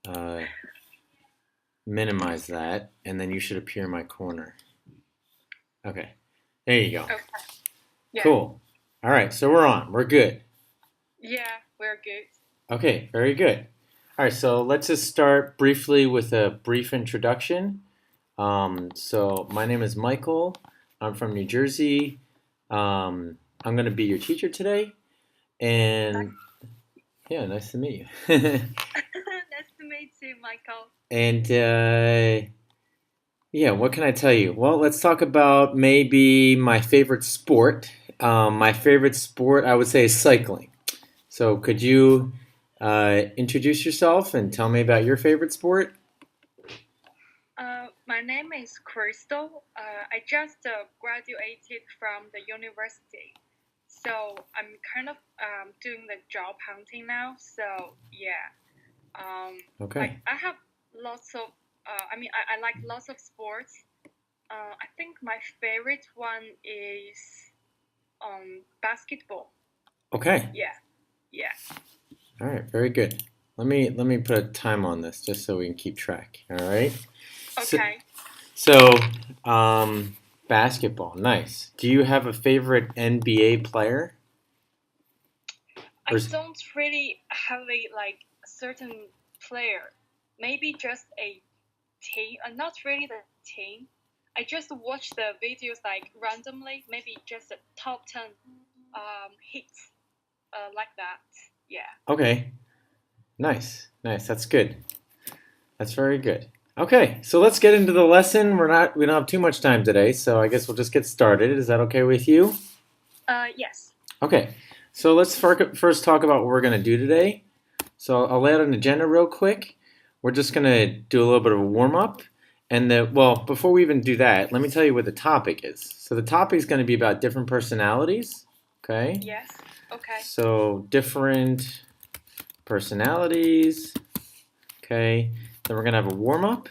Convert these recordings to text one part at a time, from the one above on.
uh, minimize that, and then you should appear in my corner. Okay, there you go. Okay. Yeah. Cool. All right, so we're on. We're good. Yeah, we're good. Okay, very good. All right, so let's just start briefly with a brief introduction. So my name is Michael. I'm from New Jersey. I'm going to be your teacher today, Nice, and yeah, nice to meet you. nice to meet you, Michael. And yeah, what can I tell you? Well, let's talk about maybe my favorite sport. My favorite sport, I would say, is cycling. So, could you introduce yourself and tell me about your favorite sport? My name is Crystal. I just graduated from the university, so I'm kind of doing the job hunting now. So yeah, like Okay. I have lots of. I like lots of sports. I think my favorite one is basketball. Okay. Yeah, yeah. All right. Very good. Let me put a time on this just so we can keep track. All right. So, Okay. so basketball. Nice. Do you have a favorite NBA player? Or I don't really have a like certain player. Maybe just a team. Not really the team. I just watch the videos like randomly. Maybe just the top 10 hits. Like that. Yeah. okay. Nice. Nice. That's good. That's very good. Okay, so let's get into the lesson. We don't have too much time today, so I guess we'll just get started. Is that okay with you? Yes. Okay. So let's first talk about what we're going to do today. So I'll lay out an agenda real quick. We're just going to do a little bit of a warm up. Well, before we even do that, let me tell you what the topic is. So the topic is going to be about different personalities. Okay. Yes. Okay. So different personalities. Okay. Then we're going to have a warm up.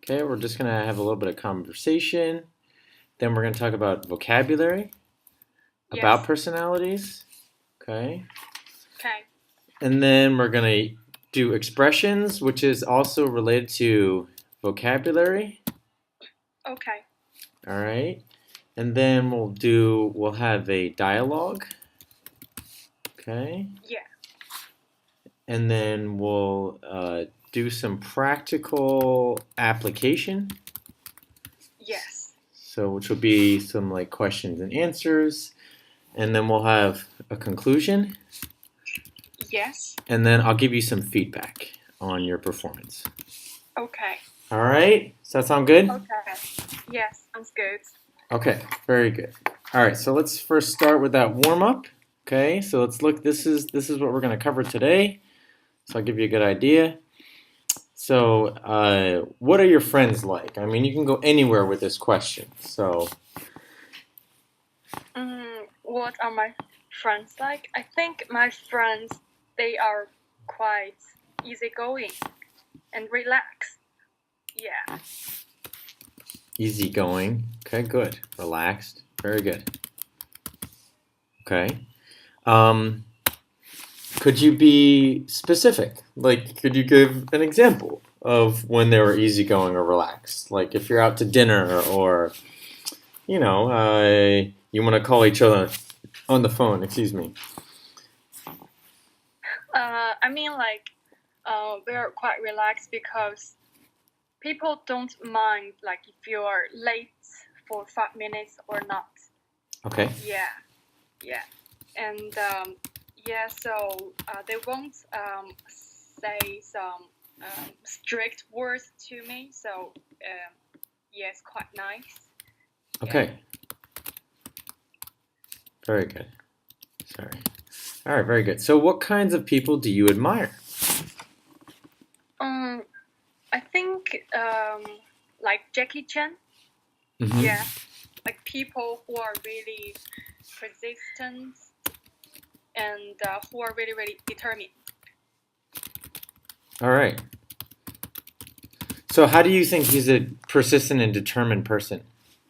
Okay. We're just going to have a little bit of conversation. Then we're going to talk about vocabulary, about Yes. personalities. Okay. Okay. And then we're going to do expressions, which is also related to vocabulary. Okay. All right. And then we'll have a dialogue. Okay. Yeah. And then we'll do some practical application. Yes. So, which will be some like questions and answers. And then we'll have a conclusion. Yes. And then I'll give you some feedback on your performance. Okay. All right. Does that sound good? Okay. Yes. Sounds good. Okay, very good. All right, so let's first start with that warm up. Okay, so let's look. This is what we're going to cover today. So I'll give you a good idea. So, what are your friends like? I mean, you can go anywhere with this question. So, What are my friends like? I think my friends, they are quite easygoing and relaxed. Yeah. easygoing. Okay, good. Relaxed. Very good. Okay. Um, could you be specific? Like, could you give an example of when they were easygoing or relaxed? Like, if you're out to dinner or you want to call each other on the phone, excuse me. I mean, like, we're quite relaxed because people don't mind, like, if you're late for 5 minutes or not. Okay. Yeah. Yeah. And, yeah, so they won't say some strict words to me. So, yeah, it's quite nice. Yeah. Okay. Very good. Sorry. All right, very good. So, what kinds of people do you admire? Um, I think like Jackie Chan. Mm-hmm. Yeah, like people who are really persistent and who are really really determined. All right. So, how do you think he's a persistent and determined person,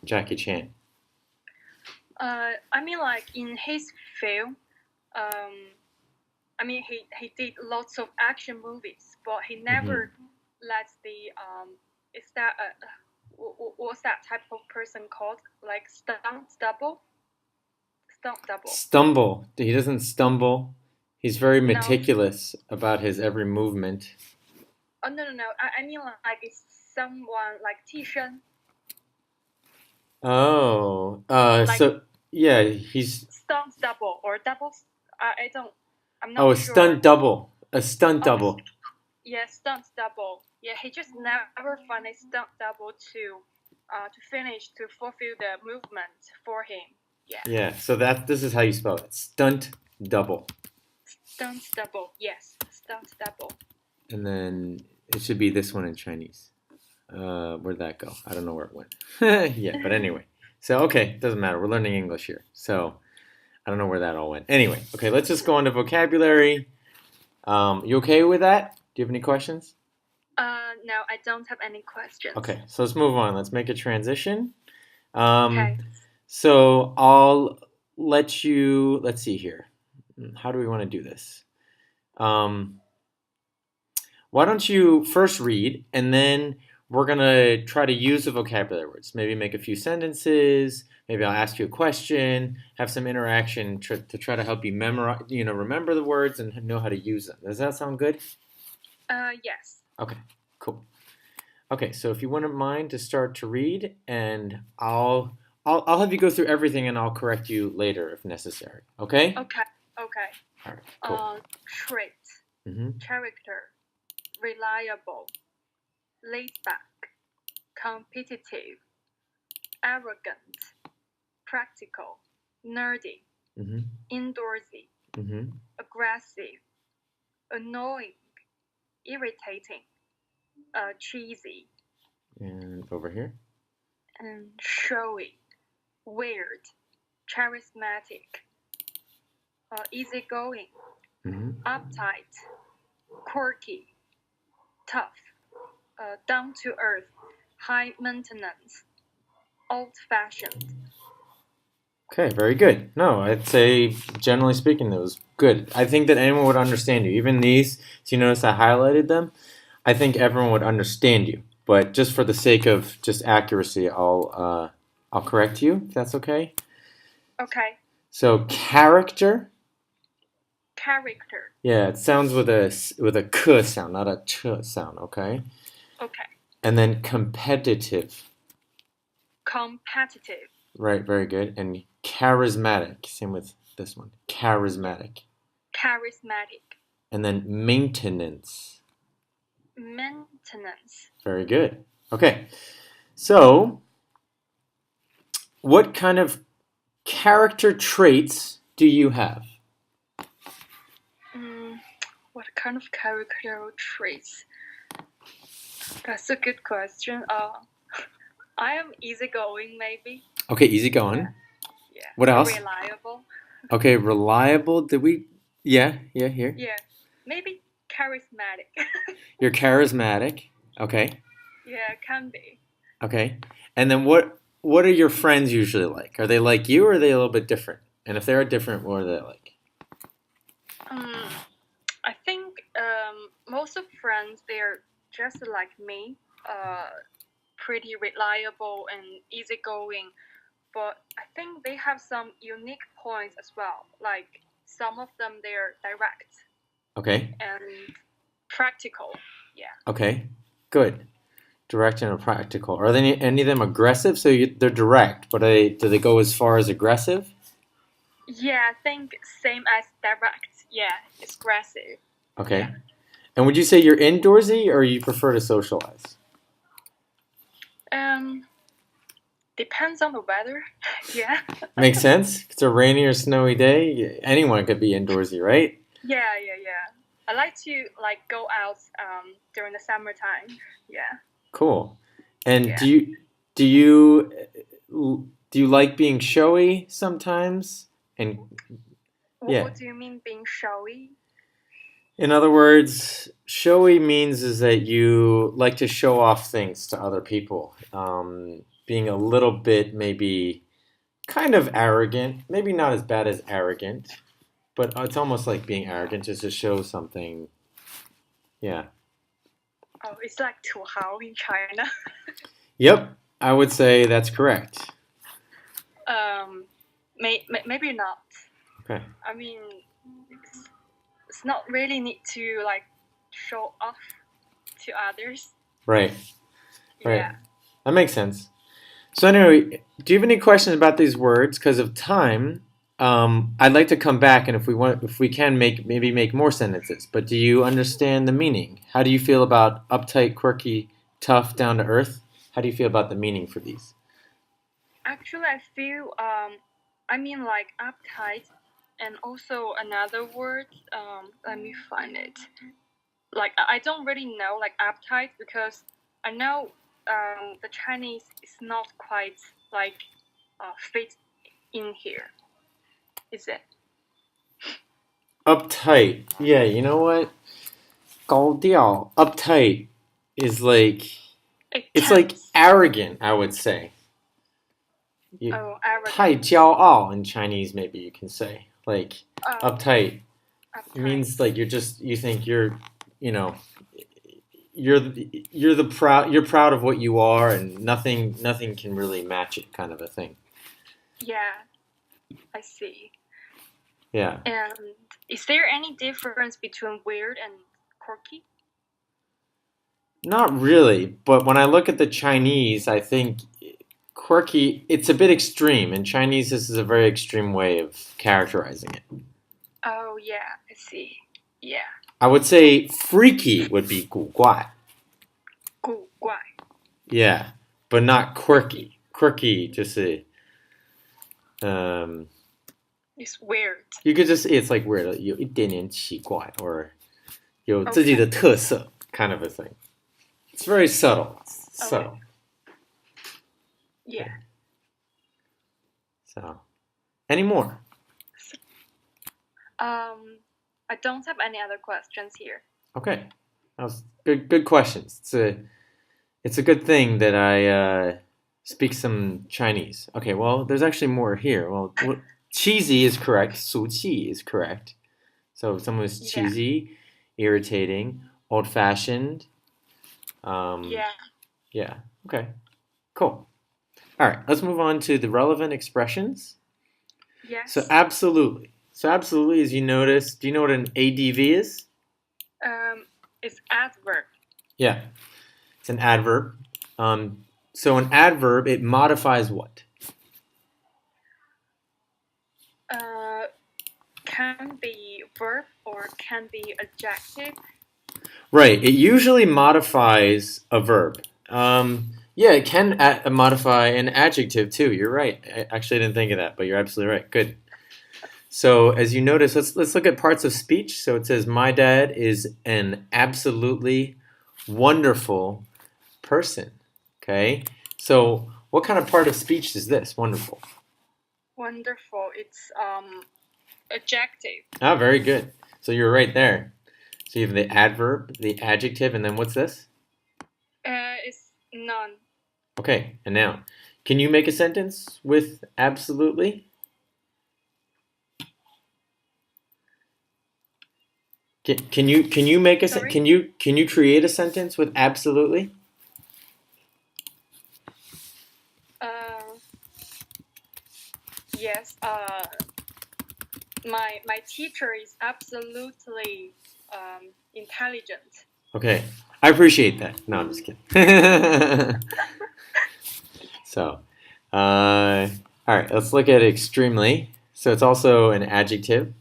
Jackie Chan? I mean, like in his field, um, I mean, he did lots of action movies, but he never lets the is that what's that type of person called? Like stunt double? Stunt double. Stumble. He doesn't stumble. He's very No. meticulous about his every movement. Oh no. I mean like it's someone like Tishan. Oh, Like so yeah, he's stunt double or doubles. I don't. I'm oh, not a sure. stunt double, a stunt Oh, double. yeah, stunt double. Yeah, he just never find a stunt double to finish to fulfill the movement for him. Yeah. Yeah, so this is how you spell it. Stunt double. Stunt double. Yes, stunt double. And then it should be this one in Chinese. Where'd that go? I don't know where it went. Yeah, but anyway. So okay, doesn't matter. We're learning English here. So I don't know where that all went. Anyway, okay, let's just go on to vocabulary. You okay with that? Do you have any questions? No, I don't have any questions. Okay, so let's move on. Let's make a transition. Okay. So I'll let you, let's see here. How do we want to do this? Why don't you first read, and then we're going to try to use the vocabulary words. Maybe make a few sentences. Maybe I'll ask you a question, have some interaction to try to help you memorize, remember the words and know how to use them. Does that sound good? Yes. Okay, cool. Okay, so if you wouldn't mind to start to read, and I'll have you go through everything, and I'll correct you later if necessary. Okay? Okay. All right. Cool. Trait. Mm-hmm. Character. Reliable. Laid back. Competitive. Arrogant. Practical. Nerdy. Mm-hmm. Indoorsy. Mm-hmm. Aggressive. Annoying. Irritating. Cheesy. And over here. And showy. Weird. Charismatic. Easygoing. Mm-hmm. Uptight. Quirky. Tough. Down to earth. High maintenance. Old fashioned. Okay, very good. No, I'd say generally speaking, that was good. I think that anyone would understand you. Even these, so you notice I highlighted them. I think everyone would understand you. But just for the sake of just accuracy, I'll correct you if that's okay. Okay. So character. Character. Yeah, it sounds with a k sound, not a ch sound. Okay. Okay. And then competitive. Competitive. Right, very good. And charismatic. Same with this one. Charismatic. Charismatic. And then maintenance. Maintenance. Very good. Okay. So, what kind of character traits do you have? What kind of character traits? That's a good question. I am easygoing, maybe. Okay, easygoing. Yeah. What else? Reliable. Okay, reliable. Did we? Yeah, here. Yeah, maybe charismatic. You're charismatic. Okay. Yeah, can be. Okay. And then what are your friends usually like? Are they like you, or are they a little bit different? And if they are different, what are they like? I think most of friends, they're just like me. Pretty reliable and easygoing. But I think they have some unique points as well. Like some of them, they're direct. Okay. And practical. Yeah. Okay. Good. Direct and practical. Are any of them aggressive? So they're direct, but do they go as far as aggressive? Yeah, I think same as direct. Yeah, it's aggressive. Okay. Yeah. And would you say you're indoorsy, or you prefer to socialize? Depends on the weather. Yeah. Makes sense. If it's a rainy or snowy day, anyone could be indoorsy, right? Yeah. I like to go out during the summertime. Yeah. Cool. And Yeah. do you like being showy sometimes? And yeah. What do you mean being showy? In other words, showy means is that you like to show off things to other people. Being a little bit maybe kind of arrogant, maybe not as bad as arrogant. but it's almost like being arrogant just to show something. Yeah. Oh, it's like 土豪 in China. Yep, I would say that's correct. Maybe not. Okay. I mean, it's not really need to like show off to others. Right. Right. Yeah. That makes sense. So anyway, do you have any questions about these words? Because of time, I'd like to come back, and if we can make more sentences. But do you understand the meaning? How do you feel about uptight, quirky, tough, down to earth? How do you feel about the meaning for these? Actually, I feel I mean like uptight, and also another word. Let me find it. Like I don't really know like uptight because I know the Chinese is not quite like fit in here. Is it? Uptight. Yeah, you know what? 高调. Uptight is like it's like Tense. arrogant, I would say. You, Oh, arrogant. 太骄傲 in Chinese, maybe you can say. Like uptight. Uptight. It means like you think you know, you're proud of what you are, and nothing can really match it, kind of a thing. Yeah, I see. Yeah. And is there any difference between weird and quirky? Not really, but when I look at the Chinese, I think quirky, it's a bit extreme. In Chinese, this is a very extreme way of characterizing it. Oh yeah, I see. Yeah. I would say freaky would be 古怪. 古怪. Yeah, but not quirky. Quirky 就是It's weird. you could just it's like weird 有一点点奇怪 or 有自己的特色 kind of a thing. It's very subtle. It's subtle. Yeah. So, any more? I don't have any other questions here. Okay, that was good questions. It's a good thing that I speak some Chinese. Okay, well, there's actually more here. Well, cheesy is correct. 俗气 is correct. So if someone is cheesy, irritating, old-fashioned. Yeah. Okay. Cool. All right. Let's move on to the relevant expressions. Yes. So absolutely. So absolutely, as you notice, do you know what an ADV is? It's adverb. Yeah. It's an adverb. So an adverb, it modifies what? Can be verb or can be adjective. Right. It usually modifies a verb. Yeah, it can modify an adjective too. You're right. I actually didn't think of that, but you're absolutely right. Good. So as you notice, let's look at parts of speech. So it says, "My dad is an absolutely wonderful person." Okay. So what kind of part of speech is this? Wonderful. Wonderful. It's adjective. Ah, very good. So you're right there. So you have the adverb, the adjective, and then what's this? It's noun. Okay, a noun. Can you make a sentence with absolutely? Can you make a can you create a sentence with absolutely? Yes. My teacher is absolutely intelligent. Okay, I appreciate that. No, I'm just kidding. So, all right, let's look at extremely. So it's also an adjective.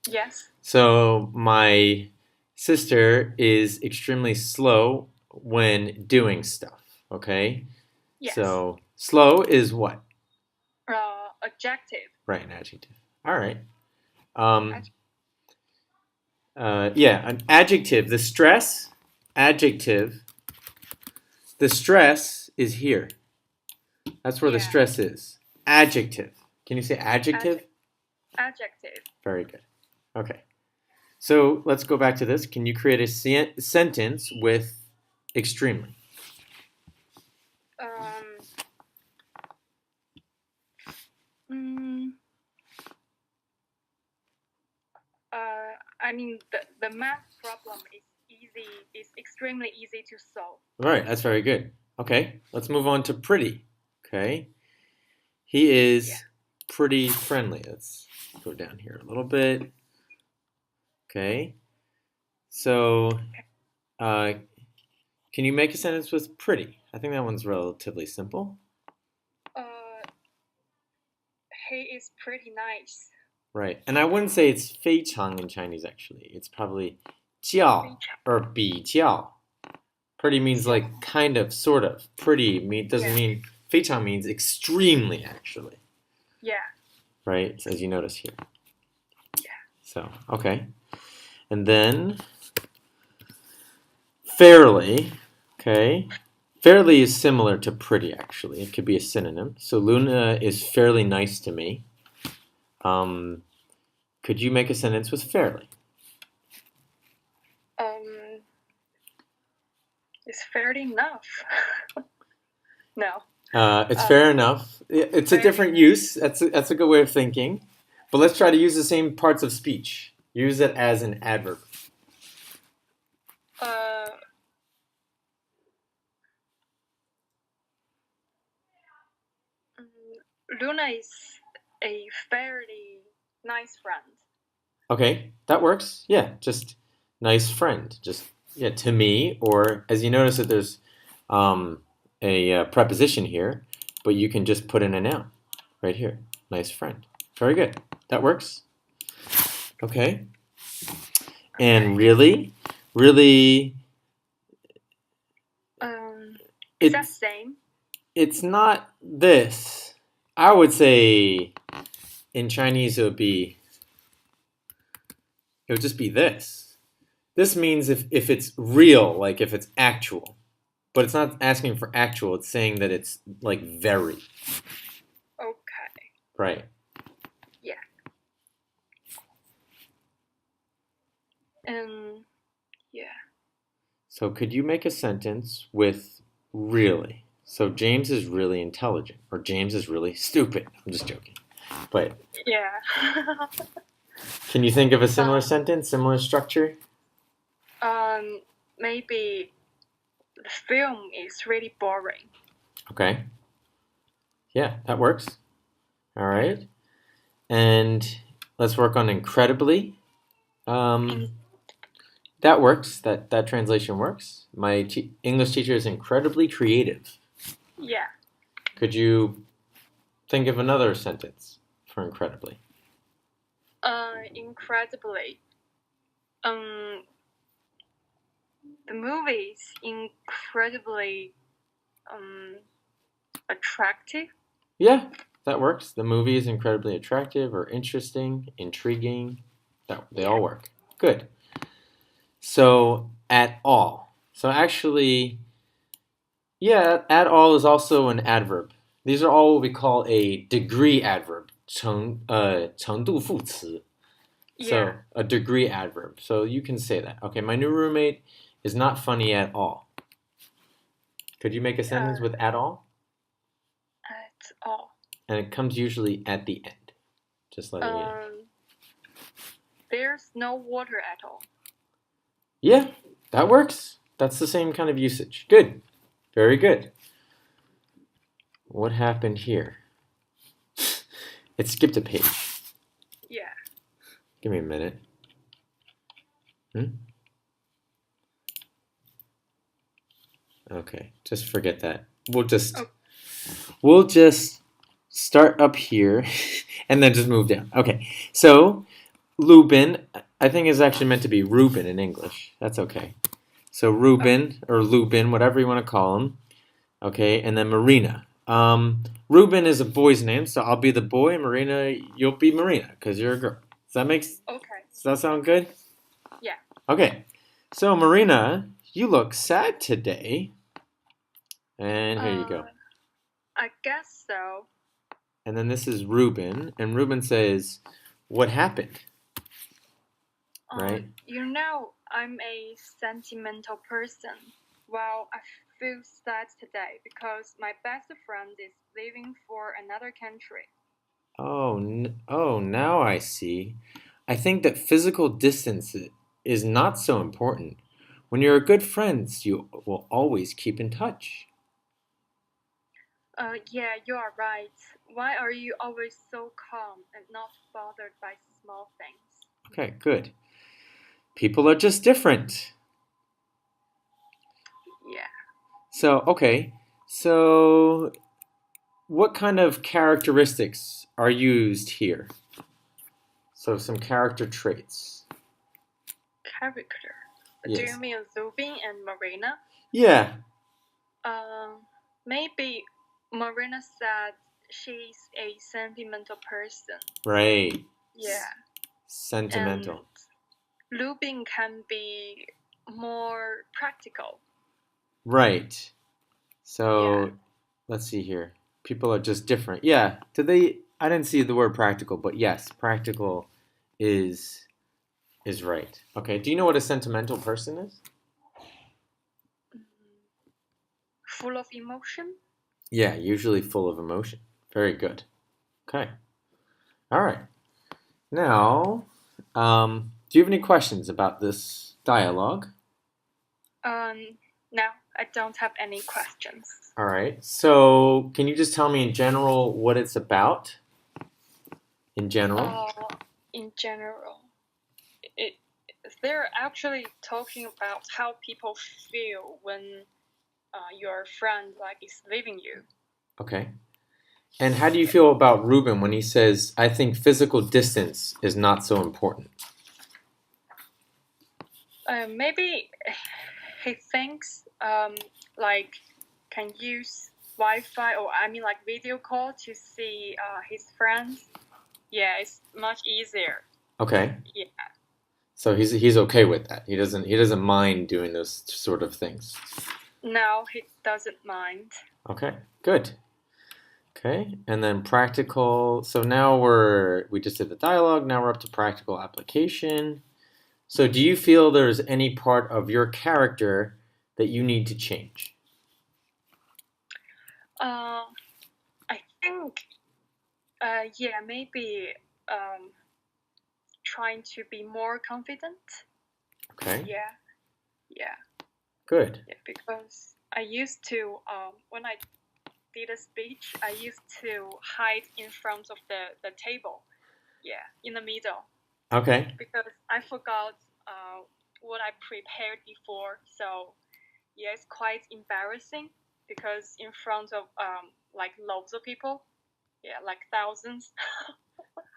Yes. So my sister is extremely slow when doing stuff. Okay. Yes. So slow is what? Adjective. Right, an adjective. All right. Yeah, an adjective. The stress, adjective. The stress is here. That's where the stress is. Adjective. Can you say adjective? Adjective. Very good. Okay. So let's go back to this. Can you create a sentence with extremely? I mean the math problem is extremely easy to solve. All right, that's very good. Okay, let's move on to pretty. Okay, he is pretty friendly. Let's go down here a little bit. Okay, so can you make a sentence with pretty? I think that one's relatively simple. He is pretty nice. Right, and I wouldn't say it's 非常 in Chinese actually. It's probably 较 or 比较. Pretty means like kind of, sort of. Pretty doesn't mean 非常 means extremely actually. Yeah. Right, as you notice here. Yeah. So, okay. And then fairly, okay. Fairly is similar to pretty actually. It could be a synonym. So Luna is fairly nice to me. Could you make a sentence with fairly? It's fair enough. No. It's fair enough. It's a different use. That's a good way of thinking. But let's try to use the same parts of speech. Use it as an adverb. Luna is a fairly nice friend. Okay, that works. Yeah, just nice friend. Just yeah, to me. Or as you notice that there's a preposition here, but you can just put in a noun right here. Nice friend. Very good. That works. Okay. And really, is that same? It's not this. I would say in Chinese it would just be this. This means if it's real, like if it's actual. But it's not asking for actual, it's saying that it's like very. Okay. Right. Yeah. Yeah. So could you make a sentence with really? So James is really intelligent, or James is really stupid. I'm just joking. But yeah. Can you think of a similar sentence, similar structure? Maybe the film is really boring. Okay. Yeah, that works. All right. And let's work on incredibly. That works. That translation works. My English teacher is incredibly creative. Yeah. Could you think of another sentence for incredibly? Incredibly. The movie is incredibly attractive. Yeah, that works. The movie is incredibly attractive or interesting, intriguing. They all work. Good. So, at all. So actually, yeah, at all is also an adverb. These are all what we call a degree adverb. 程度副词. So, a degree adverb. So you can say that. Okay, my new roommate is not funny at all. Could you make a sentence with at all? At all. And it comes usually at the end. Just letting you know. There's no water at all. Yeah, that works. That's the same kind of usage. Good. Very good. What happened here? It skipped a page. Yeah. Give me a minute. Okay, just forget that. We'll just start up here and then just move down. Okay, so Lubin, I think is actually meant to be Reuben in English. That's okay. So Reuben or Lubin, whatever you want to call him. Okay, and then Marina. Reuben is a boy's name, so I'll be the boy, and Marina, you'll be Marina because you're a girl. Does that sound good? Yeah. Okay, so Marina, you look sad today. And here you go. I guess so. And then this is Reuben, and Reuben says, "What happened?" Right? You know, I'm a sentimental person. Well, I feel sad today because my best friend is leaving for another country. Oh, now I see. I think that physical distance is not so important. When you're good friends, you will always keep in touch. Yeah, you are right. Why are you always so calm and not bothered by small things? Okay, good. People are just different. Yeah. Okay. So, what kind of characteristics are used here? So, some character traits. Character. Do you Yes. mean Zubin and Marina? Yeah, Maybe Marina said she's a sentimental person. right. Yeah. Sentimental. And Lubin can be more practical. Right. So, Yeah. let's see here. People are just different. Yeah. Did they? I didn't see the word practical, but yes, practical is is right. Okay. Do you know what a sentimental person is? Mm, full of emotion? Yeah, usually full of emotion. Very good. Okay. All right. Now, do you have any questions about this dialogue? No, I don't have any questions. All right. So, can you just tell me in general what it's about? In general? In general, it, they're actually talking about how people feel when your friend like is leaving you. Okay. And how do you feel about Ruben when he says, I think physical distance is not so important? Maybe he thinks like can use Wi-Fi or I mean like video call to see his friends. Yeah, it's much easier. Okay. Yeah. So he's okay with that. He doesn't mind doing those sort of things. No, he doesn't mind. Okay. Good. Okay. And then practical. So now we just did the dialogue. Now we're up to practical application. So do you feel there's any part of your character that you need to change? Uh, I think yeah, maybe um, trying to be more confident. Okay. Yeah, yeah, Good. yeah. Because I used to when I did a speech, I used to hide in front of the table. Yeah, in the middle Okay. because I forgot what I prepared before. So yeah, it's quite embarrassing because in front of like loads of people. Yeah, like thousands.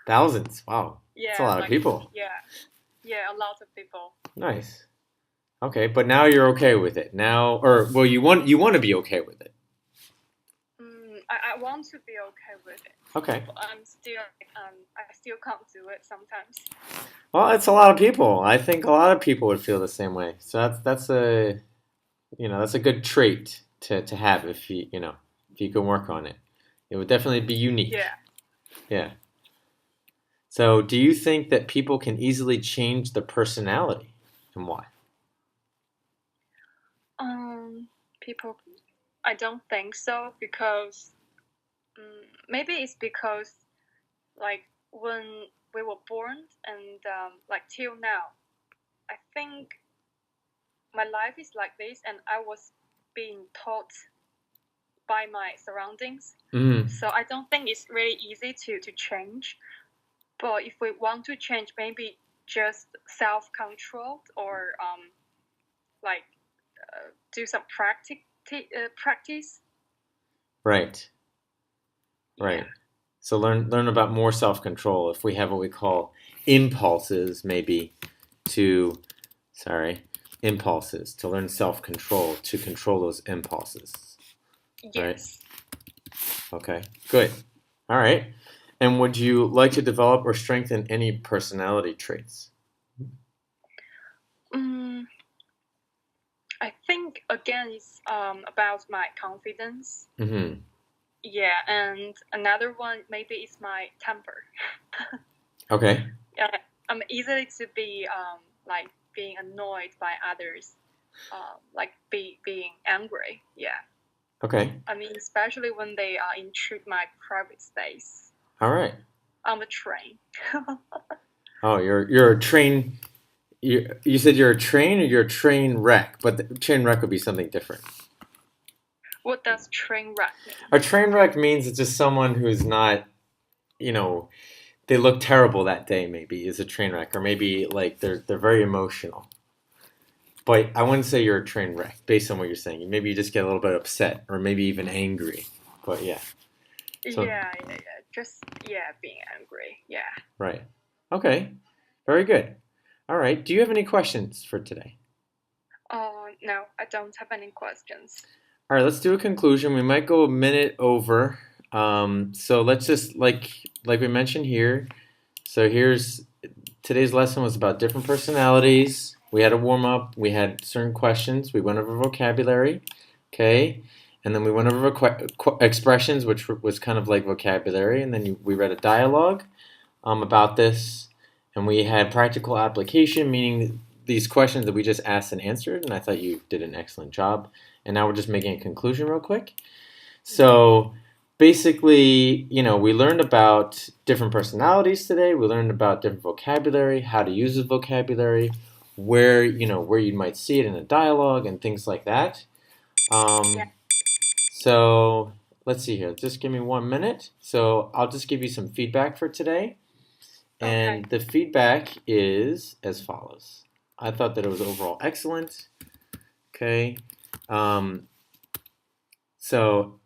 Thousands. Wow. That's a Yeah, lot of like people. yeah, a lot of people. Nice. Okay, but now you're okay with it. Now or well you want to be okay with it. I want to be okay with it. Okay. But I'm still I still can't do it sometimes. Well, it's a lot of people. I think a lot of people would feel the same way. So that's a that's a good trait to have if you can work on it. It would definitely be unique. Yeah. Yeah. So, do you think that people can easily change the personality and why? People. I don't think so because maybe it's because like when we were born and like till now, I think my life is like this, and I was being taught by my surroundings. Mm, So I don't think it's really easy to change. But if we want to change, maybe just self-controlled or like do some practice. right. Yeah. Right. So learn about more self-control if we have what we call impulses maybe to sorry, impulses to learn self-control to control those impulses. Right? Yes. Okay. Good. All right. And would you like to develop or strengthen any personality traits? Mm, I think again it's about my confidence. Mm-hmm. Yeah, and another one maybe is my temper. Okay. Yeah, I'm easily to be like being annoyed by others, like being angry. Yeah, Okay. I mean especially when they intrude my private space All right. on the train. Oh, you're a train. You said you're a train or you're a train wreck, but the train wreck would be something different. What does train wreck mean? A train wreck means it's just someone who's not, you know, they look terrible that day. Maybe is a train wreck, or maybe like they're very emotional. But I wouldn't say you're a train wreck based on what you're saying. Maybe you just get a little bit upset, or maybe even angry. But yeah, so Yeah. Just being angry. Yeah. right, okay, very good. All right. Do you have any questions for today? Oh no, I don't have any questions. All right, let's do a conclusion. We might go a minute over. So let's just like we mentioned here. So here's today's lesson was about different personalities. We had a warm up. We had certain questions. We went over vocabulary, okay, and then we went over expressions, which was kind of like vocabulary, and then we read a dialogue about this, and we had practical application, meaning these questions that we just asked and answered, and I thought you did an excellent job. And now we're just making a conclusion real quick. So basically, we learned about different personalities today. We learned about different vocabulary, how to use the vocabulary, where you might see it in a dialogue and things like that. Yeah. So let's see here. Just give me 1 minute. So I'll just give you some feedback for today. And Okay. the feedback is as follows. I thought that it was overall excellent. Okay. Um, so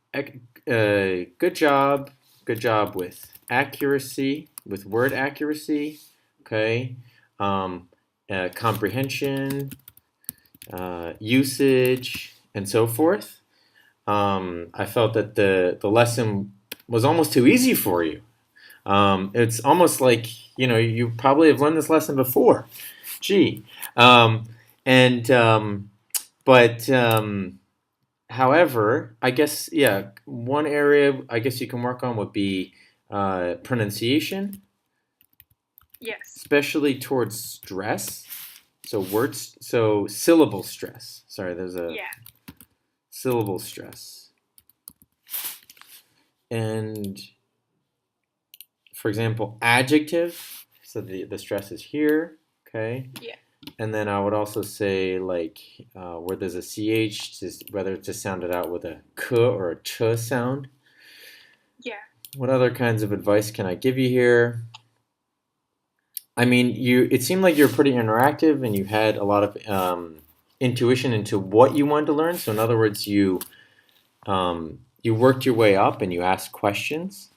good job. Good job with accuracy, with word accuracy. Okay. Comprehension, usage, and so forth. I felt that the lesson was almost too easy for you. It's almost like you probably have learned this lesson before. Gee, and but however, I guess one area I guess you can work on would be pronunciation, Yes. especially towards stress. So words, so syllable stress. Sorry, there's a Yeah. syllable stress, and for example, adjective. So the stress is here. Okay. Yeah. And then I would also say like where there's a ch, whether it's just sounded out with a k or a ch sound. Yeah. What other kinds of advice can I give you here? I mean, it seemed like you're pretty interactive and you had a lot of intuition into what you wanted to learn. So in other words, you worked your way up and you asked questions.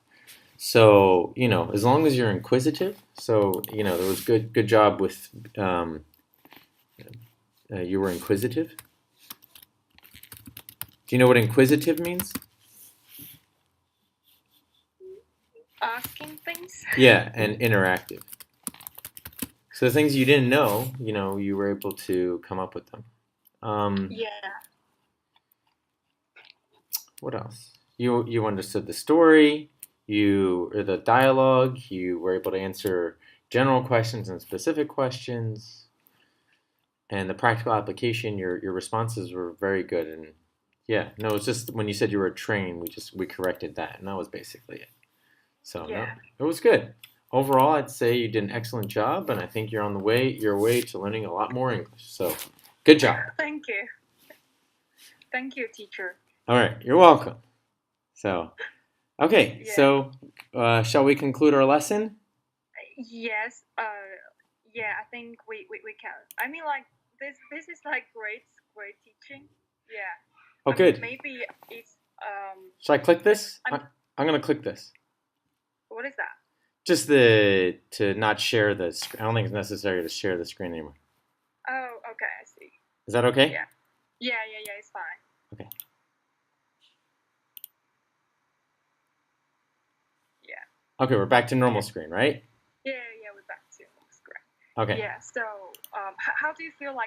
So as long as you're inquisitive, so there was good job with you were inquisitive. Do you know what inquisitive means? Asking things. Yeah, and interactive. So the things you didn't know, you were able to come up with them. Yeah. What else? You understood the story, or the dialogue. You were able to answer general questions and specific questions, and the practical application. Your responses were very good. And yeah, no, it's just when you said you were trained, we corrected that, and that was basically it. So no, Yeah. it was good. Overall, I'd say you did an excellent job, and I think you're on your way to learning a lot more English. So, good job. Thank you. Thank you, teacher. All right, you're welcome. So, okay, Yeah. so shall we conclude our lesson? Yes. Yeah. I think we can. I mean, like this is like great teaching. Yeah. Oh, good. Maybe it's Should I click this? I'm, I'm gonna click this. what is that? Just to not share the screen. I don't think it's necessary to share the screen anymore. Oh, okay. I see. Is that okay? Yeah. Yeah. It's fine. Okay. Yeah. Okay, we're back to normal screen, right? Yeah. We're back to scratch. Okay. Yeah. So, how do you feel like